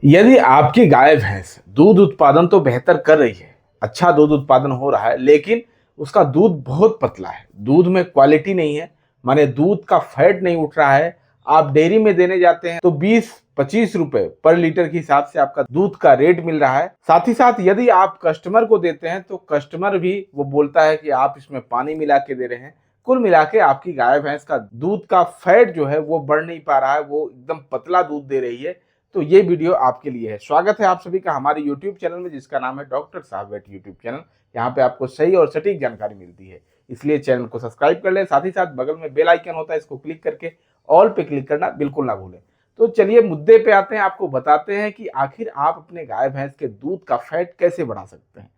यदि आपकी गाय भैंस दूध उत्पादन तो बेहतर कर रही है, अच्छा दूध उत्पादन हो रहा है, लेकिन उसका दूध बहुत पतला है, दूध में क्वालिटी नहीं है, माने दूध का फैट नहीं उठ रहा है, आप डेयरी में देने जाते हैं तो 20-25 रुपए पर लीटर के हिसाब से आपका दूध का रेट मिल रहा है। साथ ही साथ यदि आप कस्टमर को देते हैं तो कस्टमर भी वो बोलता है कि आप इसमें पानी मिला के दे रहे हैं। कुल मिला के आपकी गाय भैंस का दूध का फैट जो है वो बढ़ नहीं पा रहा है, वो एकदम पतला दूध दे रही है। तो ये वीडियो आपके लिए है। स्वागत है आप सभी का हमारे यूट्यूब चैनल में, जिसका नाम है डॉक्टर साहब वेट यूट्यूब चैनल। यहाँ पे आपको सही और सटीक जानकारी मिलती है, इसलिए चैनल को सब्सक्राइब कर ले। साथ ही साथ बगल में बेल आइकन होता है, इसको क्लिक करके ऑल पे क्लिक करना बिल्कुल ना भूलें। तो चलिए मुद्दे पे आते हैं, आपको बताते हैं कि आखिर आप अपने गाय भैंस के दूध का फैट कैसे बढ़ा सकते हैं,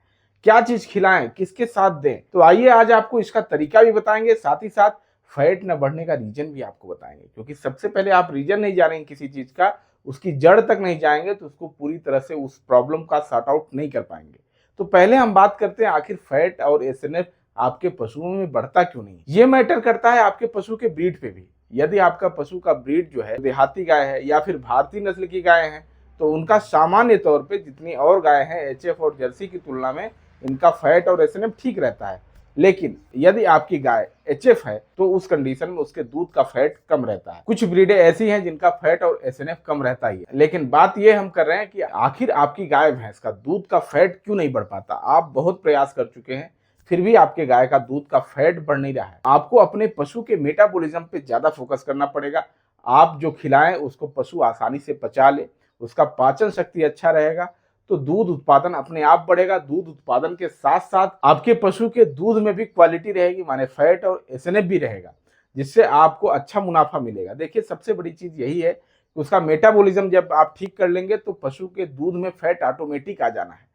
क्या चीज खिलाएं, किसके साथ दें। तो आइए आज आपको इसका तरीका भी बताएंगे, साथ ही साथ फैट न बढ़ने का रीजन भी आपको बताएंगे, क्योंकि सबसे पहले आप रीजन नहीं जानेंगे किसी चीज का, उसकी जड़ तक नहीं जाएंगे तो उसको पूरी तरह से उस प्रॉब्लम का सॉर्ट आउट नहीं कर पाएंगे। तो पहले हम बात करते हैं आखिर फैट और एसएनएफ आपके पशुओं में बढ़ता क्यों नहीं। ये मैटर करता है आपके पशु के ब्रीड पे भी। यदि आपका पशु का ब्रीड जो है देहाती गाय है या फिर भारतीय नस्ल की गाय है, तो उनका सामान्य तौर पे जितनी और गाय हैं एचएफ और जर्सी की तुलना में इनका फैट और एसएनएफ ठीक रहता है। लेकिन यदि आपकी गाय एचएफ है तो उस कंडीशन में उसके दूध का फैट कम रहता है। कुछ ब्रीडें ऐसी हैं जिनका फैट और एसएनएफ कम रहता ही है। लेकिन बात यह हम कर रहे हैं कि आखिर आपकी गाय भैंस का दूध का फैट क्यों नहीं बढ़ पाता। आप बहुत प्रयास कर चुके हैं, फिर भी आपके गाय का दूध का फैट बढ़ नहीं रहा है। आपको अपने पशु के मेटाबॉलिज्म पे ज्यादा फोकस करना पड़ेगा। आप जो खिलाएं उसको पशु आसानी से पचा ले, उसका पाचन शक्ति अच्छा रहेगा, तो दूध उत्पादन अपने आप बढ़ेगा। दूध उत्पादन के साथ साथ आपके पशु के दूध में भी क्वालिटी रहेगी, माने फैट और एसएनएफ भी रहेगा, जिससे आपको अच्छा मुनाफा मिलेगा। देखिए सबसे बड़ी चीज यही है कि उसका मेटाबॉलिज्म जब आप ठीक कर लेंगे तो पशु के दूध में फैट ऑटोमेटिक आ जाना है।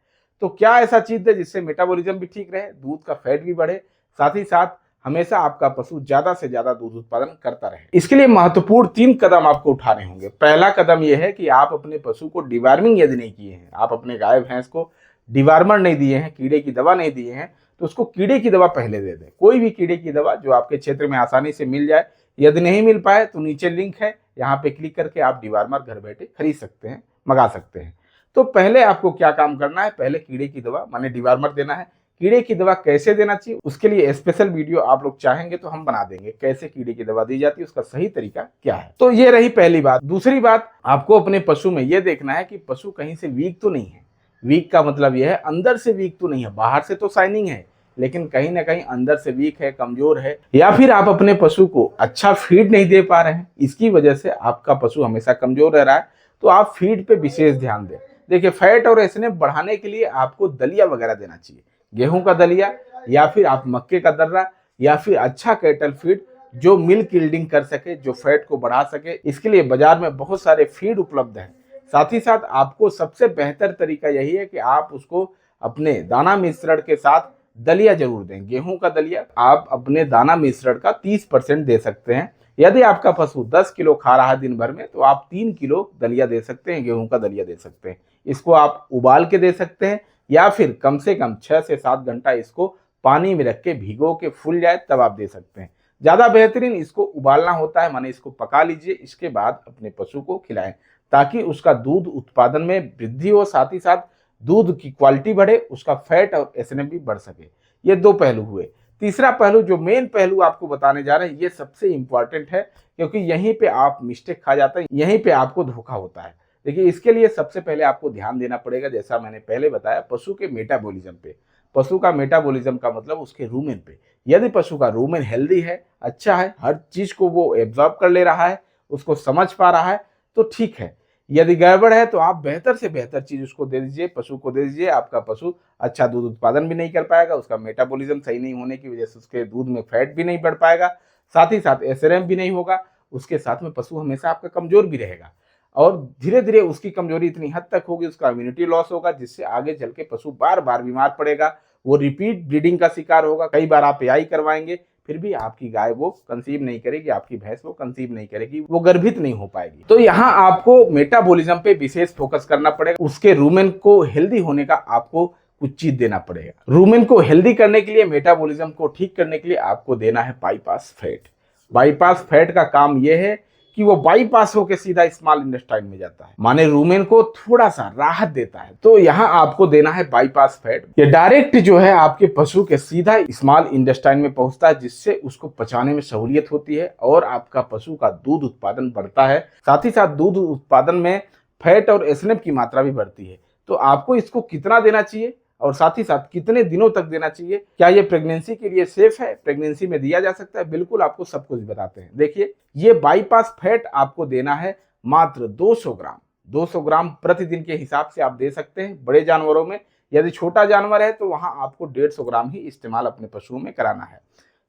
तो क्या ऐसा चीज है जिससे मेटाबॉलिज्म भी ठीक रहे, दूध का फैट भी बढ़े, साथ ही साथ हमेशा आपका पशु ज्यादा से ज्यादा दूध उत्पादन करता रहे। इसके लिए महत्वपूर्ण 3 कदम आपको उठाने होंगे। पहला कदम यह है कि आप अपने पशु को डिवार्मिंग यदि नहीं किए हैं, आप अपने गाय भैंस को डिवार्मर नहीं दिए हैं, कीड़े की दवा नहीं दिए हैं, तो उसको कीड़े की दवा पहले दे दें। कोई भी कीड़े की दवा जो आपके क्षेत्र में आसानी से मिल जाए। यदि नहीं मिल पाए तो नीचे लिंक है, यहाँ पे क्लिक करके आप डिवार्मर घर बैठे खरीद सकते हैं, मंगा सकते हैं। तो पहले आपको क्या काम करना है, पहले कीड़े की दवा माने डिवार्मर देना है। कीड़े की दवा कैसे देना चाहिए उसके लिए स्पेशल वीडियो आप लोग चाहेंगे तो हम बना देंगे, कैसे कीड़े की दवा दी जाती है, उसका सही तरीका क्या है। तो ये रही पहली बात। दूसरी बात, आपको अपने पशु में ये देखना है कि पशु कहीं से वीक तो नहीं है। वीक का मतलब यह है अंदर से वीक तो नहीं है, बाहर से तो शाइनिंग है लेकिन कहीं ना कहीं अंदर से वीक है, कमजोर है, या फिर आप अपने पशु को अच्छा फीड नहीं दे पा रहे हैं, इसकी वजह से आपका पशु हमेशा कमजोर रह रहा है। तो आप फीड पे विशेष ध्यान दें। देखिए फैट और एसएनएफ बढ़ाने के लिए आपको दलिया वगैरह देना चाहिए, गेहूं का दलिया या फिर आप मक्के का दर्रा या फिर अच्छा कैटल फीड जो मिल्क यील्डिंग कर सके, जो फैट को बढ़ा सके। इसके लिए बाजार में बहुत सारे फीड उपलब्ध हैं। साथ ही साथ आपको सबसे बेहतर तरीका यही है कि आप उसको अपने दाना मिश्रण के साथ दलिया जरूर दें। गेहूं का दलिया आप अपने दाना मिश्रण का 30% दे सकते हैं। यदि आपका पशु 10 किलो खा रहा है दिन भर में, तो आप 3 किलो दलिया दे सकते हैं, गेहूं का दलिया दे सकते हैं। इसको आप उबाल के दे सकते हैं या फिर कम से कम 6 से 7 घंटा इसको पानी में रख के भिगो के फूल जाए तब आप दे सकते हैं। ज्यादा बेहतरीन इसको उबालना होता है, माने इसको पका लीजिए, इसके बाद अपने पशु को खिलाएं ताकि उसका दूध उत्पादन में वृद्धि हो, साथ ही साथ दूध की क्वालिटी बढ़े, उसका फैट और एसएनएफ भी बढ़ सके। ये 2 पहलू हुए। तीसरा पहलू, जो मेन पहलू आपको बताने जा रहे हैं, ये सबसे इंपॉर्टेंट है, क्योंकि यहीं पे आप मिस्टेक खा जाते हैं, यहीं पे आपको धोखा होता है। देखिए इसके लिए सबसे पहले आपको ध्यान देना पड़ेगा, जैसा मैंने पहले बताया, पशु के मेटाबॉलिज्म पे। पशु का मेटाबॉलिज्म का मतलब उसके रूमेन पे। यदि पशु का रूमेन हेल्दी है, अच्छा है, हर चीज को वो एब्जॉर्ब कर ले रहा है, उसको समझ पा रहा है, तो ठीक है। यदि गड़बड़ है तो आप बेहतर से बेहतर चीज उसको दे दीजिए, पशु को दे दीजिए। आपका पशु अच्छा दूध उत्पादन भी नहीं कर पाएगा, उसका मेटाबॉलिज्म सही नहीं होने की वजह से उसके दूध में फैट भी नहीं बढ़ पाएगा, साथ ही साथ एसएनएफ भी नहीं होगा। उसके साथ में पशु हमेशा आपका कमजोर भी रहेगा और धीरे धीरे उसकी कमजोरी इतनी हद तक होगी, उसका इम्यूनिटी लॉस होगा, जिससे आगे चल के पशु बार बार बीमार पड़ेगा, वो रिपीट ब्रीडिंग का शिकार होगा। कई बार आप एआई करवाएंगे फिर भी आपकी गाय वो कंसीव नहीं करेगी, आपकी भैंस वो कंसीव नहीं करेगी, वो गर्भित नहीं हो पाएगी। तो यहाँ आपको मेटाबॉलिज्म पे विशेष फोकस करना पड़ेगा। उसके रूमेन को हेल्दी होने का आपको कुछ चीज देना पड़ेगा। रूमेन को हेल्दी करने के लिए, मेटाबॉलिज्म को ठीक करने के लिए आपको देना है बाईपास फैट। बाईपास फैट का काम यह है कि वो बाईपास होकर सीधा स्मॉल इंटेस्टाइन में जाता है, माने रूमेन को थोड़ा सा राहत देता है। तो यहाँ आपको देना है बाईपास फैट। ये डायरेक्ट जो है आपके पशु के सीधा स्मॉल इंटेस्टाइन में पहुंचता है, जिससे उसको पचाने में सहूलियत होती है और आपका पशु का दूध उत्पादन बढ़ता है। साथ ही साथ दूध उत्पादन में फैट और एसएनएफ की मात्रा भी बढ़ती है। तो आपको इसको कितना देना चाहिए और साथ ही साथ कितने दिनों तक देना चाहिए, क्या ये प्रेगनेंसी के लिए सेफ है, प्रेगनेंसी में दिया जा सकता है, बिल्कुल आपको सब कुछ बताते हैं। देखिए, ये बाईपास फैट आपको देना है मात्र 200 ग्राम। 200 ग्राम प्रतिदिन के हिसाब से आप दे सकते हैं। बड़े जानवरों में, यदि छोटा जानवर है तो वहां आपको 150 ग्राम ही इस्तेमाल अपने पशुओं में कराना है।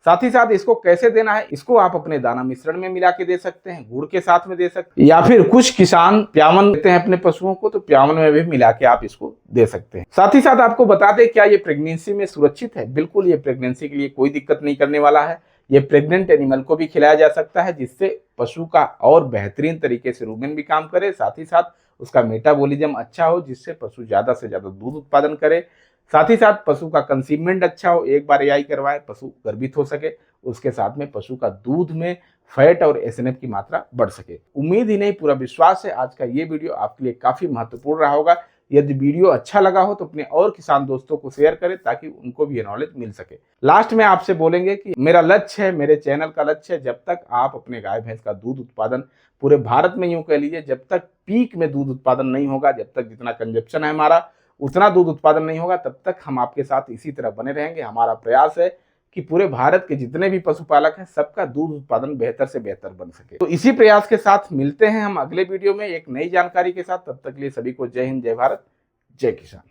साथ ही साथ इसको कैसे देना है, इसको आप अपने दाना मिश्रण में मिला के दे सकते हैं, गुड़ के साथ में दे सकते हैं, या फिर कुछ किसान प्यावन देते हैं अपने पशुओं को, तो प्यावन में भी मिला के आप इसको दे सकते हैं। साथ ही साथ आपको बता दें, क्या ये प्रेगनेंसी में सुरक्षित है? बिल्कुल, ये प्रेगनेंसी के लिए कोई दिक्कत नहीं करने वाला है। ये प्रेग्नेंट एनिमल को भी खिलाया जा सकता है, जिससे पशु का और बेहतरीन तरीके से रूमेन भी काम करे, साथ ही साथ उसका मेटाबॉलिज्म अच्छा हो, जिससे पशु ज्यादा से ज्यादा दूध उत्पादन करे। साथ ही साथ पशु का कंसीवमेंट अच्छा हो, एक बार एआई करवाए, पशु गर्भित हो सके, उसके साथ में पशु का दूध में फैट और एसएनएफ की मात्रा बढ़ सके। उम्मीद ही नहीं, पूरा विश्वास है आज का ये वीडियो आपके लिए काफी महत्वपूर्ण रहा होगा। यदि वीडियो अच्छा लगा हो तो अपने और किसान दोस्तों को शेयर करें, ताकि उनको भी ये नॉलेज मिल सके। लास्ट में आपसे बोलेंगे कि मेरा लक्ष्य है, मेरे चैनल का लक्ष्य है, जब तक आप अपने गाय भैंस का दूध उत्पादन पूरे भारत में, यूं कह लीजिए, जब तक पीक में दूध उत्पादन नहीं होगा, जब तक जितना कंजप्शन है हमारा उतना दूध उत्पादन नहीं होगा, तब तक हम आपके साथ इसी तरह बने रहेंगे। हमारा प्रयास है कि पूरे भारत के जितने भी पशुपालक हैं, सबका दूध उत्पादन बेहतर से बेहतर बन सके। तो इसी प्रयास के साथ मिलते हैं हम अगले वीडियो में एक नई जानकारी के साथ। तब तक के लिए सभी को जय हिंद, जय भारत, जय किसान।